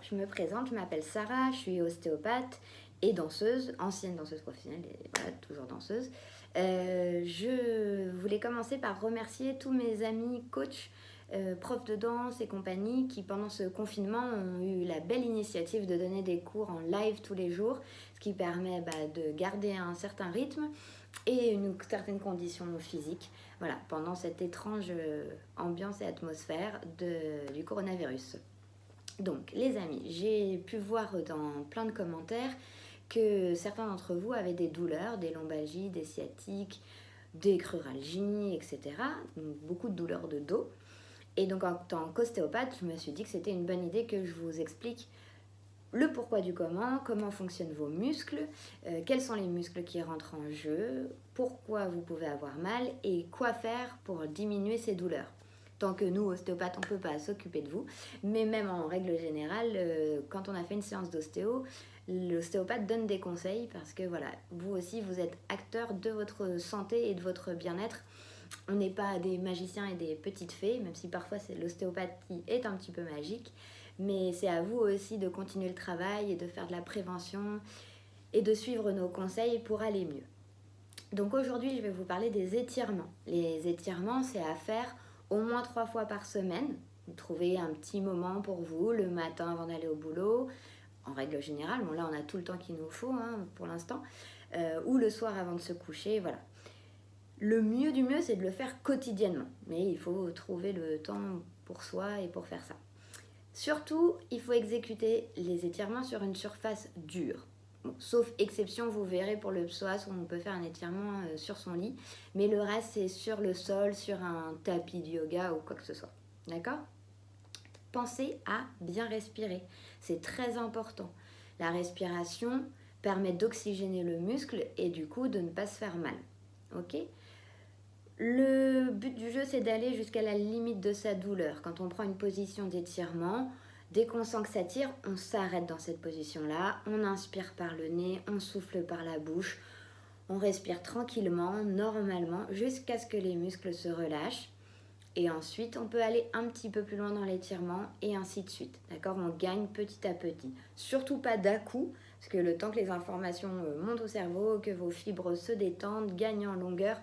je me présente, je m'appelle Sarah, je suis ostéopathe et danseuse, ancienne danseuse professionnelle et voilà, toujours danseuse. Je voulais commencer par remercier tous mes amis coachs, profs de danse et compagnie qui pendant ce confinement ont eu la belle initiative de donner des cours en live tous les jours, ce qui permet de garder un certain rythme et une certaine condition physique, voilà, pendant cette étrange ambiance et atmosphère du coronavirus. Donc, les amis, j'ai pu voir dans plein de commentaires que certains d'entre vous avaient des douleurs, des lombalgies, des sciatiques, des cruralgies, etc. Donc, beaucoup de douleurs de dos. Et donc, en tant qu'ostéopathe, je me suis dit que c'était une bonne idée que je vous explique le pourquoi du comment fonctionnent vos muscles, quels sont les muscles qui rentrent en jeu, pourquoi vous pouvez avoir mal et quoi faire pour diminuer ces douleurs. Tant que nous, ostéopathes, on ne peut pas s'occuper de vous, mais même en règle générale, quand on a fait une séance d'ostéo, l'ostéopathe donne des conseils parce que voilà, vous aussi, vous êtes acteur de votre santé et de votre bien-être. On n'est pas des magiciens et des petites fées, même si parfois l'ostéopathie est un petit peu magique. Mais c'est à vous aussi de continuer le travail et de faire de la prévention et de suivre nos conseils pour aller mieux. Donc aujourd'hui, je vais vous parler des étirements. Les étirements, c'est à faire au moins 3 fois par semaine. Vous trouvez un petit moment pour vous, le matin avant d'aller au boulot, en règle générale. Bon là, on a tout le temps qu'il nous faut pour l'instant. Ou le soir avant de se coucher, voilà. Le mieux du mieux, c'est de le faire quotidiennement. Mais il faut trouver le temps pour soi et pour faire ça. Surtout, il faut exécuter les étirements sur une surface dure. Bon, sauf exception, vous verrez pour le psoas où on peut faire un étirement sur son lit. Mais le reste, c'est sur le sol, sur un tapis de yoga ou quoi que ce soit. D'accord ? Pensez à bien respirer. C'est très important. La respiration permet d'oxygéner le muscle et du coup de ne pas se faire mal. Ok ? Le but du jeu, c'est d'aller jusqu'à la limite de sa douleur. Quand on prend une position d'étirement, dès qu'on sent que ça tire, on s'arrête dans cette position-là. On inspire par le nez, on souffle par la bouche. On respire tranquillement, normalement, jusqu'à ce que les muscles se relâchent. Et ensuite, on peut aller un petit peu plus loin dans l'étirement et ainsi de suite. D'accord ? On gagne petit à petit. Surtout pas d'un coup, parce que le temps que les informations montent au cerveau, que vos fibres se détendent, gagnent en longueur,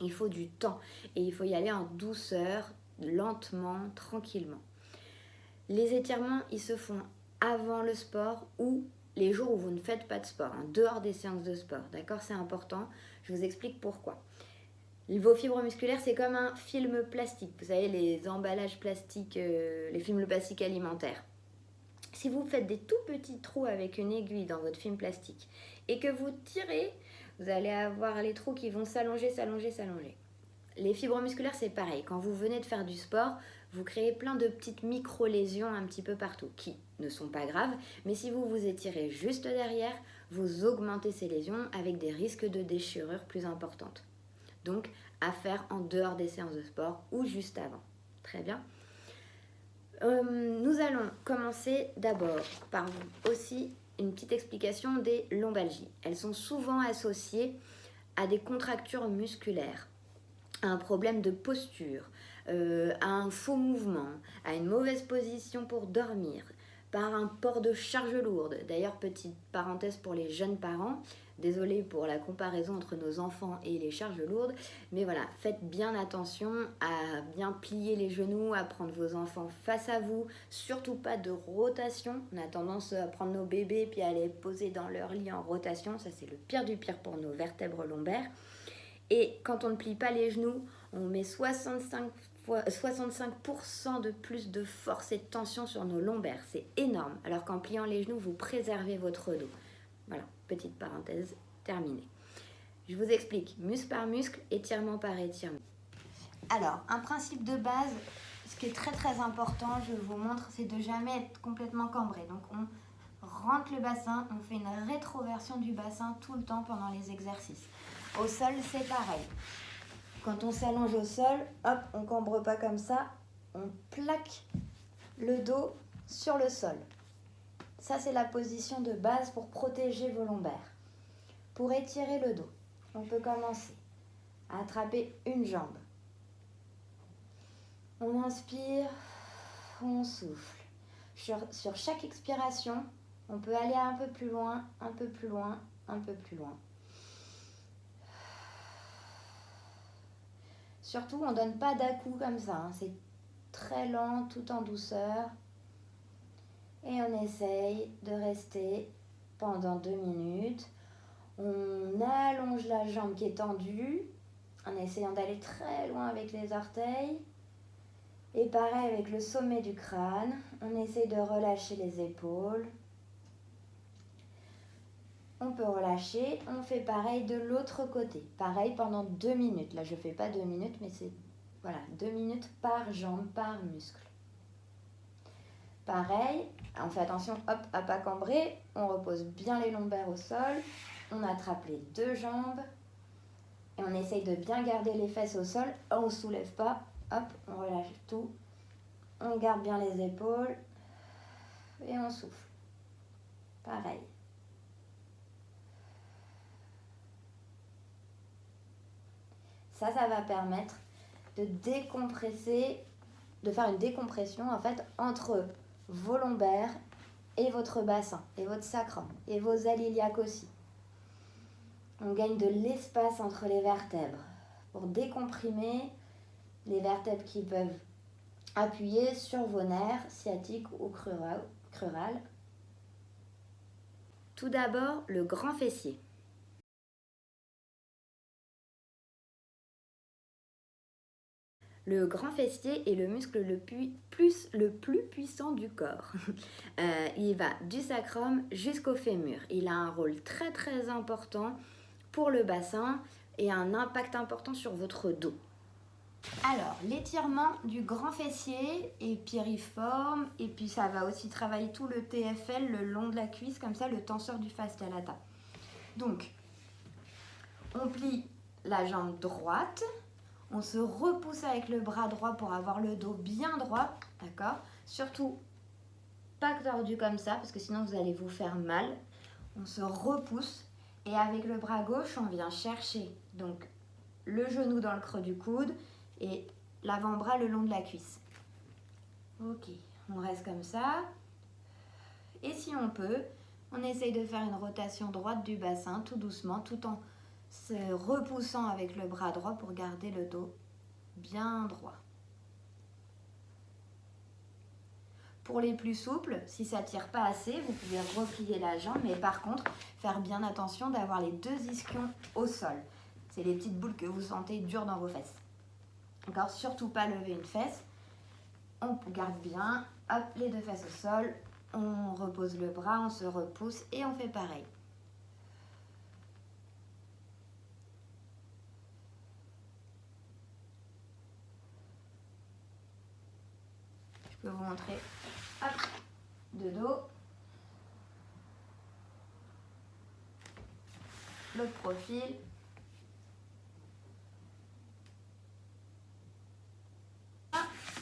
il faut du temps et il faut y aller en douceur, lentement, tranquillement. Les étirements, ils se font avant le sport ou les jours où vous ne faites pas de sport, dehors des séances de sport. D'accord ? C'est important. Je vous explique pourquoi. Vos fibres musculaires, c'est comme un film plastique. Vous savez, les emballages plastiques, les films plastiques alimentaires. Si vous faites des tout petits trous avec une aiguille dans votre film plastique et que vous tirez, vous allez avoir les trous qui vont s'allonger. Les fibres musculaires, c'est pareil. Quand vous venez de faire du sport, vous créez plein de petites micro-lésions un petit peu partout, qui ne sont pas graves, mais si vous vous étirez juste derrière, vous augmentez ces lésions avec des risques de déchirure plus importantes. Donc, à faire en dehors des séances de sport ou juste avant. Très bien. Nous allons commencer d'abord par aussi une petite explication des lombalgies. Elles sont souvent associées à des contractures musculaires, à un problème de posture, à un faux mouvement, à une mauvaise position pour dormir, par un port de charge lourde. D'ailleurs, petite parenthèse pour les jeunes parents, désolée pour la comparaison entre nos enfants et les charges lourdes, mais voilà, faites bien attention à bien plier les genoux, à prendre vos enfants face à vous, surtout pas de rotation. On a tendance à prendre nos bébés puis à les poser dans leur lit en rotation, ça c'est le pire du pire pour nos vertèbres lombaires. Et quand on ne plie pas les genoux, on met 65% de plus de force et de tension sur nos lombaires. C'est énorme. Alors qu'en pliant les genoux, vous préservez votre dos. Voilà, petite parenthèse terminée. Je vous explique, muscle par muscle, étirement par étirement. Alors, un principe de base, ce qui est très très important, je vous montre, c'est de jamais être complètement cambré. Donc on rentre le bassin, on fait une rétroversion du bassin tout le temps pendant les exercices. Au sol, c'est pareil. Quand on s'allonge au sol, hop, on ne cambre pas comme ça, on plaque le dos sur le sol. Ça, c'est la position de base pour protéger vos lombaires. Pour étirer le dos, on peut commencer à attraper une jambe. On inspire, on souffle. Sur chaque expiration, on peut aller un peu plus loin, un peu plus loin, un peu plus loin. Surtout, on ne donne pas d'à-coups comme ça, hein. C'est très lent, tout en douceur. Et on essaye de rester pendant 2 minutes. On allonge la jambe qui est tendue en essayant d'aller très loin avec les orteils. Et pareil avec le sommet du crâne, on essaye de relâcher les épaules. On peut relâcher, on fait pareil de l'autre côté. Pareil pendant 2 minutes. Là, je ne fais pas 2 minutes, mais c'est 2 minutes par jambe, par muscle. Pareil, on fait attention, hop, à pas cambrer. On repose bien les lombaires au sol. On attrape les 2 jambes. Et on essaye de bien garder les fesses au sol. On ne soulève pas. Hop, on relâche tout. On garde bien les épaules. Et on souffle. Pareil. Ça va permettre de décompresser, de faire une décompression en fait entre vos lombaires et votre bassin, et votre sacrum, et vos ailes iliaques aussi. On gagne de l'espace entre les vertèbres pour décomprimer les vertèbres qui peuvent appuyer sur vos nerfs sciatiques ou crurales. Tout d'abord, le grand fessier. Le grand fessier est le muscle le plus puissant du corps. Il va du sacrum jusqu'au fémur. Il a un rôle très très important pour le bassin et un impact important sur votre dos. Alors, l'étirement du grand fessier est piriforme et puis ça va aussi travailler tout le TFL le long de la cuisse, comme ça le tenseur du fascia lata. Donc, on plie la jambe droite. On se repousse avec le bras droit pour avoir le dos bien droit, d'accord? Surtout, pas tordu comme ça, parce que sinon vous allez vous faire mal. On se repousse et avec le bras gauche, on vient chercher donc le genou dans le creux du coude et l'avant-bras le long de la cuisse. Ok, on reste comme ça. Et si on peut, on essaye de faire une rotation droite du bassin, tout doucement, tout en se repoussant avec le bras droit pour garder le dos bien droit. Pour les plus souples, si ça ne tire pas assez, vous pouvez replier la jambe, mais par contre, faire bien attention d'avoir les 2 ischions au sol. C'est les petites boules que vous sentez dures dans vos fesses. D'accord ? Surtout pas lever une fesse. On garde bien, hop, les 2 fesses au sol. On repose le bras, on se repousse et on fait pareil. Je peux vous montrer, hop, de dos, l'autre profil.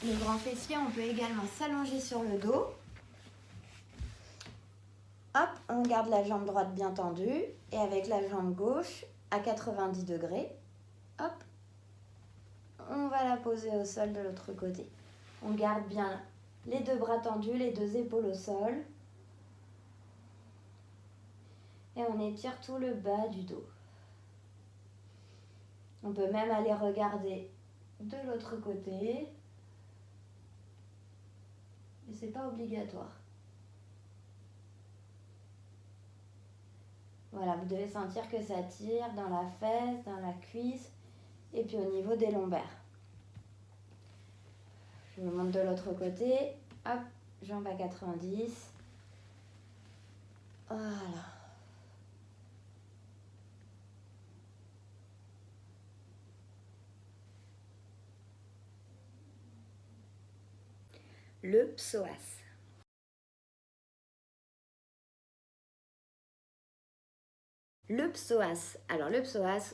Le grand fessier, on peut également s'allonger sur le dos. Hop, on garde la jambe droite bien tendue et avec la jambe gauche à 90 degrés, hop, on va la poser au sol de l'autre côté. On garde bien les 2 bras tendus, les 2 épaules au sol. Et on étire tout le bas du dos. On peut même aller regarder de l'autre côté. Mais ce n'est pas obligatoire. Voilà, vous devez sentir que ça tire dans la fesse, dans la cuisse et puis au niveau des lombaires. Je vous montre de l'autre côté. Hop, jambe à 90. Voilà. Le psoas. Le psoas. Alors le psoas,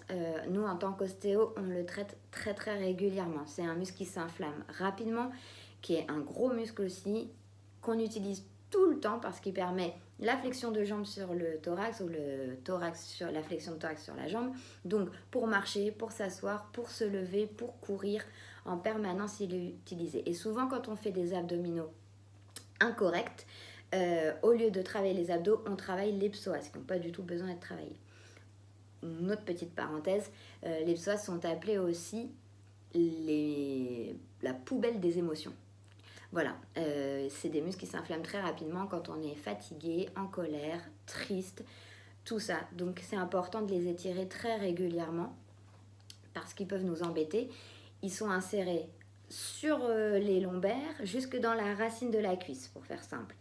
nous en tant qu'ostéo, on le traite très très régulièrement. C'est un muscle qui s'inflamme rapidement, qui est un gros muscle aussi, qu'on utilise tout le temps parce qu'il permet la flexion de jambe sur le thorax ou la flexion de thorax sur la jambe. Donc pour marcher, pour s'asseoir, pour se lever, pour courir, en permanence il est utilisé. Et souvent quand on fait des abdominaux incorrecte. Au lieu de travailler les abdos, on travaille les psoas qui n'ont pas du tout besoin d'être travaillés. Une autre petite parenthèse, les psoas sont appelés aussi la poubelle des émotions. Voilà, c'est des muscles qui s'inflamment très rapidement quand on est fatigué, en colère, triste, tout ça. Donc c'est important de les étirer très régulièrement parce qu'ils peuvent nous embêter. Ils sont insérés sur les lombaires jusque dans la racine de la cuisse, pour faire simple.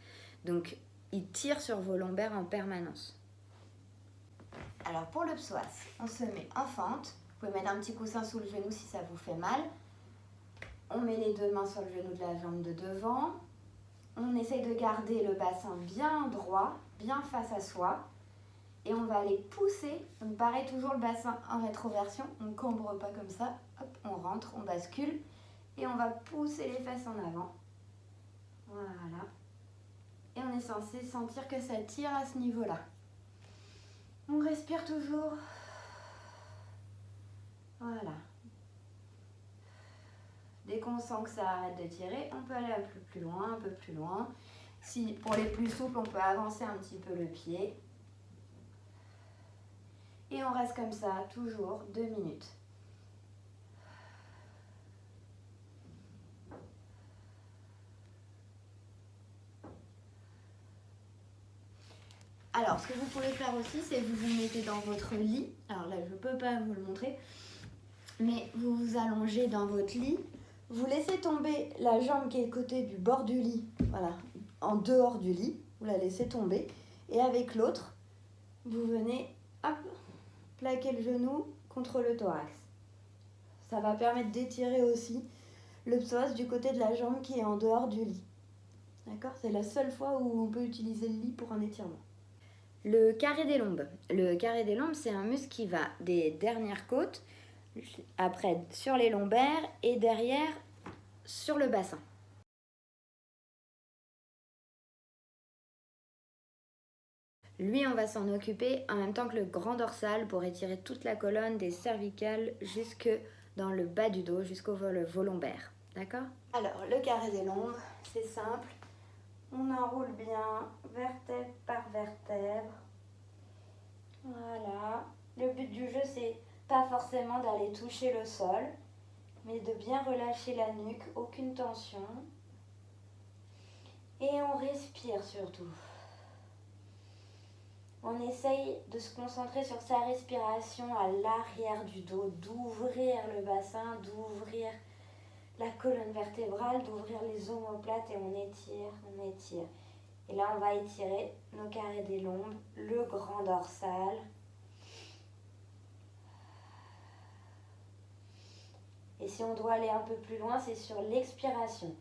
Donc ils tirent sur vos lombaires en permanence. Alors pour le psoas, on se met en fente. Vous pouvez mettre un petit coussin sous le genou si ça vous fait mal. On met les deux mains sur le genou de la jambe de devant. On essaye de garder le bassin bien droit, bien face à soi. Et on va aller pousser. Donc pareil, toujours le bassin en rétroversion. On ne cambre pas comme ça. Hop, on rentre, on bascule. Et on va pousser les fesses en avant. Voilà. Et on est censé sentir que ça tire à ce niveau-là. On respire toujours. Voilà. Dès qu'on sent que ça arrête de tirer, on peut aller un peu plus loin, un peu plus loin. Si, pour les plus souples, on peut avancer un petit peu le pied. Et on reste comme ça, toujours 2 minutes. Alors, ce que vous pouvez faire aussi, c'est que vous vous mettez dans votre lit. Alors là, je ne peux pas vous le montrer. Mais vous vous allongez dans votre lit. Vous laissez tomber la jambe qui est côté du bord du lit. Voilà, en dehors du lit. Vous la laissez tomber. Et avec l'autre, vous venez, hop, plaquer le genou contre le thorax. Ça va permettre d'étirer aussi le psoas du côté de la jambe qui est en dehors du lit. D'accord? C'est la seule fois où on peut utiliser le lit pour un étirement. Le carré des lombes. Le carré des lombes, c'est un muscle qui va des dernières côtes, après sur les lombaires et derrière sur le bassin. Lui, on va s'en occuper en même temps que le grand dorsal pour étirer toute la colonne des cervicales jusque dans le bas du dos, jusqu'au vos lombaires. D'accord? Alors, le carré des lombes, c'est simple. On enroule bien, vertèbre par vertèbre. Voilà. Le but du jeu, c'est pas forcément d'aller toucher le sol, mais de bien relâcher la nuque, aucune tension. Et on respire surtout. On essaye de se concentrer sur sa respiration à l'arrière du dos, d'ouvrir le bassin, d'ouvrir la colonne vertébrale, d'ouvrir les omoplates et on étire, on étire. Et là, on va étirer nos carrés des lombes, le grand dorsal. Et si on doit aller un peu plus loin, c'est sur l'expiration.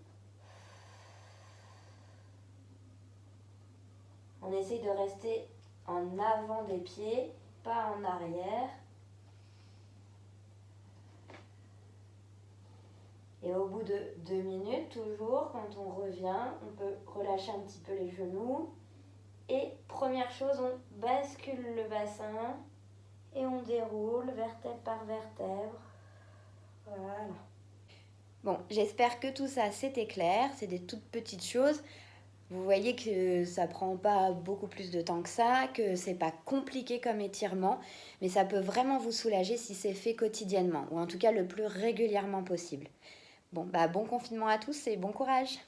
On essaye de rester en avant des pieds, pas en arrière. Et au bout de 2 minutes, toujours, quand on revient, on peut relâcher un petit peu les genoux. Et première chose, on bascule le bassin et on déroule vertèbre par vertèbre. Voilà. Bon, j'espère que tout ça c'était clair, c'est des toutes petites choses. Vous voyez que ça prend pas beaucoup plus de temps que ça, que c'est pas compliqué comme étirement, mais ça peut vraiment vous soulager si c'est fait quotidiennement, ou en tout cas le plus régulièrement possible. Bon, bon confinement à tous et bon courage!